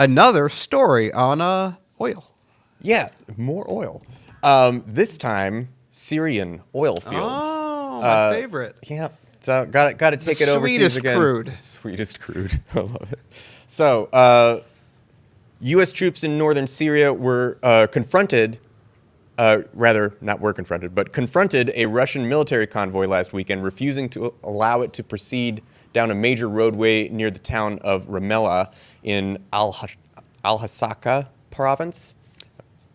Another story on oil. Yeah, more oil. This time, Syrian oil fields. Oh, my favorite. Yeah, so got to take it overseas Sweetest again. crude. The sweetest crude. I love it. So, U.S. troops in northern Syria were confronted. Confronted a Russian military convoy last weekend, refusing to allow it to proceed down a major roadway near the town of Ramallah in Al-Hasaka province.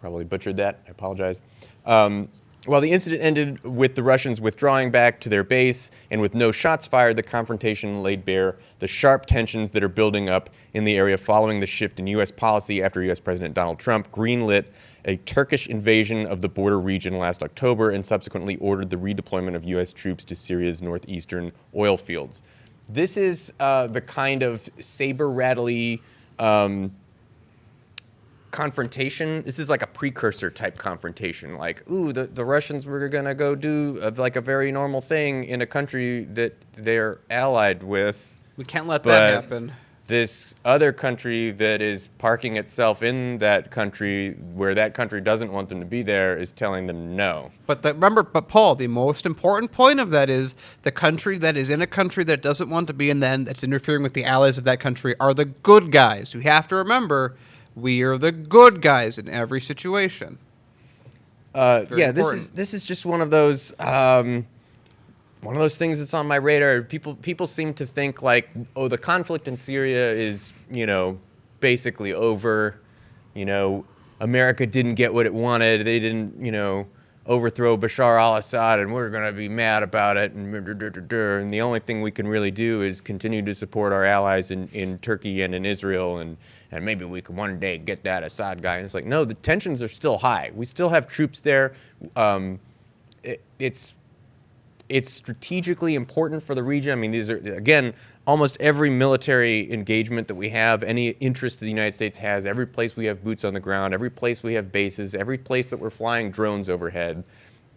Probably butchered that. I apologize. While the incident ended with the Russians withdrawing back to their base and with no shots fired, the confrontation laid bare the sharp tensions that are building up in the area following the shift in U.S. policy after U.S. President Donald Trump greenlit a Turkish invasion of the border region last October and subsequently ordered the redeployment of U.S. troops to Syria's northeastern oil fields. This is the kind of saber-rattly confrontation. This is like a precursor type confrontation. Like, ooh, the Russians were going to go do like a very normal thing in a country that they're allied with. We can't let that happen. This other country that is parking itself in that country where that country doesn't want them to be there is telling them no. But Paul, the most important point of that is the country that is in a country that doesn't want to be in, then that's interfering with the allies of that country are the good guys. You have to remember, we are the good guys in every situation. This is just one of those things that's on my radar. People seem to think like, oh, the conflict in Syria is, basically over. America didn't get what it wanted. They didn't, overthrow Bashar al-Assad, and we're going to be mad about it. And the only thing we can really do is continue to support our allies in Turkey and in Israel, and maybe we can one day get that Assad guy. And it's like, no, the tensions are still high. We still have troops there. It's strategically important for the region. I mean, these are, again, almost every military engagement that we have, any interest that the United States has, every place we have boots on the ground, every place we have bases, every place that we're flying drones overhead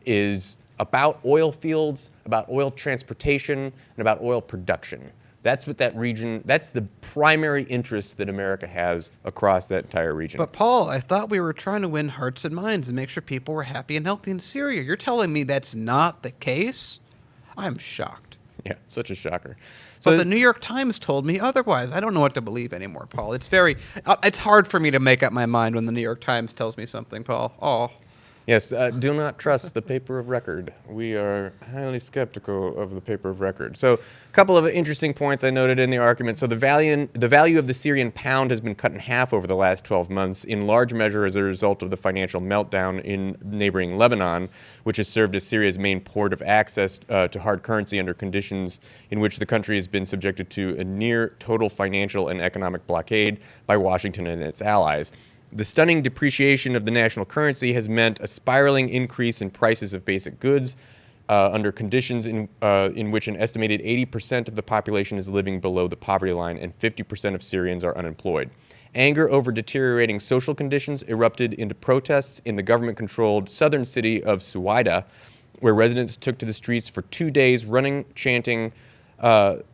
is about oil fields, about oil transportation, and about oil production. That's what that region, that's the primary interest that America has across that entire region. But Paul, I thought we were trying to win hearts and minds and make sure people were happy and healthy in Syria. You're telling me that's not the case? I'm shocked. Yeah, such a shocker. But the New York Times told me otherwise. I don't know what to believe anymore, Paul. It's hard for me to make up my mind when the New York Times tells me something, Paul. Oh. Yes, do not trust the paper of record. We are highly skeptical of the paper of record. So a couple of interesting points I noted in the argument. So the value of the Syrian pound has been cut in half over the last 12 months, in large measure as a result of the financial meltdown in neighboring Lebanon, which has served as Syria's main port of access to hard currency under conditions in which the country has been subjected to a near total financial and economic blockade by Washington and its allies. The stunning depreciation of the national currency has meant a spiraling increase in prices of basic goods under conditions in which an estimated 80% of the population is living below the poverty line and 50% of Syrians are unemployed. Anger over deteriorating social conditions erupted into protests in the government-controlled southern city of Suwaida, where residents took to the streets for 2 days running, chanting, quote,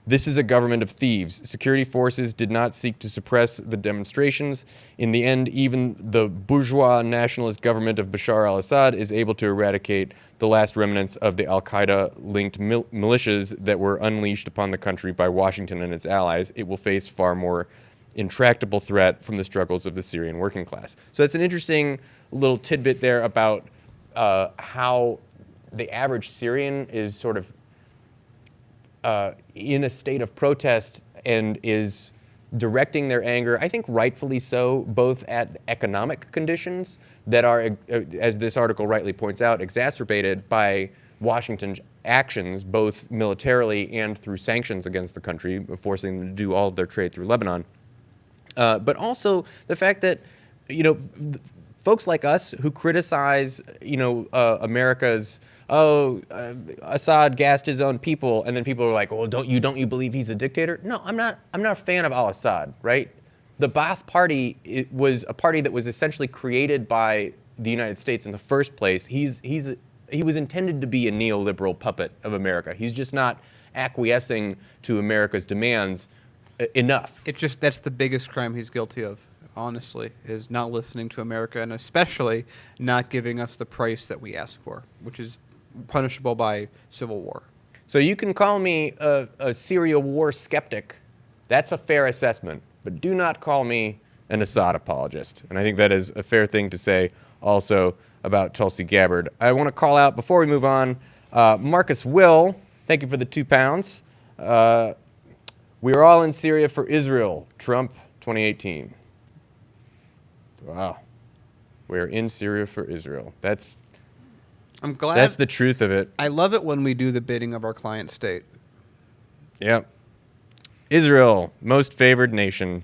"This is a government of thieves." Security forces did not seek to suppress the demonstrations. In the end, even the bourgeois nationalist government of Bashar al-Assad is able to eradicate the last remnants of the al-Qaeda-linked militias that were unleashed upon the country by Washington and its allies. It will face far more intractable threat from the struggles of the Syrian working class. So that's an interesting little tidbit there about how the average Syrian is sort of in a state of protest and is directing their anger, I think rightfully so, both at economic conditions that are, as this article rightly points out, exacerbated by Washington's actions, both militarily and through sanctions against the country, forcing them to do all of their trade through Lebanon. But also the fact that, folks like us who criticize, America's Assad gassed his own people, and then people are like, well, don't you believe he's a dictator? No, I'm not a fan of al-Assad, right? The Ba'ath Party, it was a party that was essentially created by the United States in the first place. He was intended to be a neoliberal puppet of America. He's just not acquiescing to America's demands enough. It's just that's the biggest crime he's guilty of, honestly, is not listening to America and especially not giving us the price that we ask for, which is punishable by civil war. So you can call me a Syria war skeptic. That's a fair assessment. But do not call me an Assad apologist. And I think that is a fair thing to say also about Tulsi Gabbard. I want to call out, before we move on, Marcus Will, thank you for the £2. We are all in Syria for Israel. Trump 2018. Wow. We're in Syria for Israel. I'm glad. That's the truth of it. I love it when we do the bidding of our client state. Yep. Israel, most favored nation.